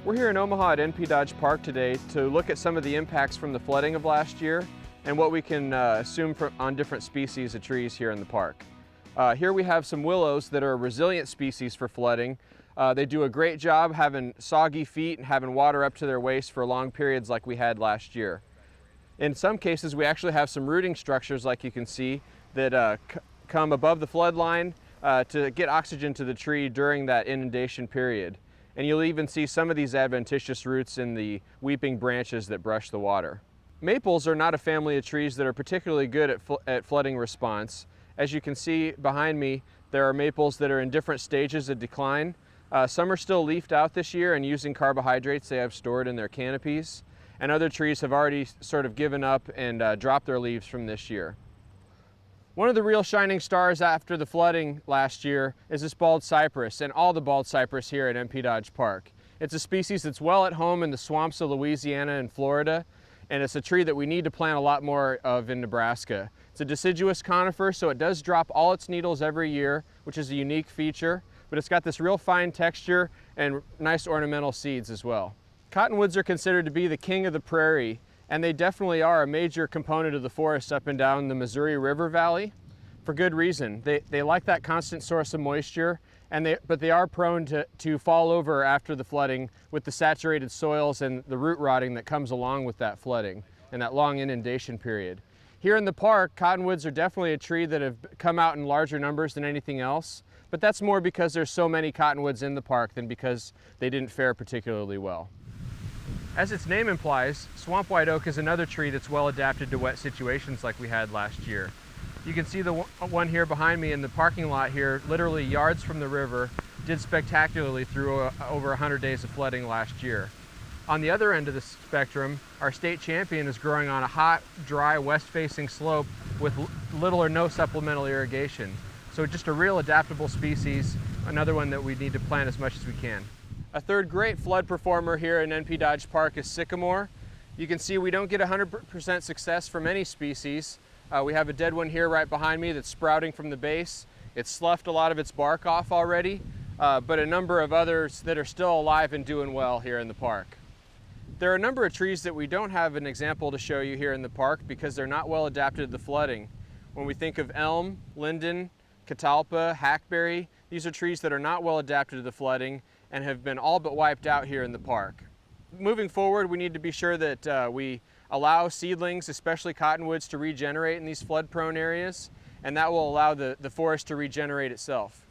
We're here in Omaha at NP Dodge Park today to look at some of the impacts from the flooding of last year and what we can assume on different species of trees here in the park. Here we have some willows that are a resilient species for flooding. They do a great job having soggy feet and having water up to their waist for long periods like we had last year. In some cases, we actually have some rooting structures, like you can see, that come above the flood line to get oxygen to the tree during that inundation period. And you'll even see some of these adventitious roots in the weeping branches that brush the water. Maples are not a family of trees that are particularly good at flooding response. As you can see behind me, there are maples that are in different stages of decline. Some are still leafed out this year and using carbohydrates they have stored in their canopies. And other trees have already sort of given up and dropped their leaves from this year. One of the real shining stars after the flooding last year is this bald cypress, and all the bald cypress here at NP Dodge Park. It's a species that's well at home in the swamps of Louisiana and Florida, and it's a tree that we need to plant a lot more of in Nebraska. It's a deciduous conifer, so it does drop all its needles every year, which is a unique feature, but it's got this real fine texture and nice ornamental seeds as well. Cottonwoods are considered to be the king of the prairie, and they definitely are a major component of the forest up and down the Missouri River Valley for good reason. They like that constant source of moisture, but they are prone to fall over after the flooding with the saturated soils and the root rotting that comes along with that flooding and that long inundation period. Here in the park, cottonwoods are definitely a tree that have come out in larger numbers than anything else, but that's more because there's so many cottonwoods in the park than because they didn't fare particularly well. As its name implies, swamp white oak is another tree that's well adapted to wet situations like we had last year. You can see the one here behind me in the parking lot here, literally yards from the river, did spectacularly through over 100 days of flooding last year. On the other end of the spectrum, our state champion is growing on a hot, dry, west-facing slope with little or no supplemental irrigation. So just a real adaptable species, another one that we need to plant as much as we can. A third great flood performer here in NP Dodge Park is sycamore. You can see we don't get 100% success from any species. We have a dead one here right behind me that's sprouting from the base. It's sloughed a lot of its bark off already, but a number of others that are still alive and doing well here in the park. There are a number of trees that we don't have an example to show you here in the park because they're not well adapted to the flooding. When we think of elm, linden, catalpa, hackberry, these are trees that are not well adapted to the flooding and have been all but wiped out here in the park. Moving forward, we need to be sure that we allow seedlings, especially cottonwoods, to regenerate in these flood-prone areas, and that will allow the forest to regenerate itself.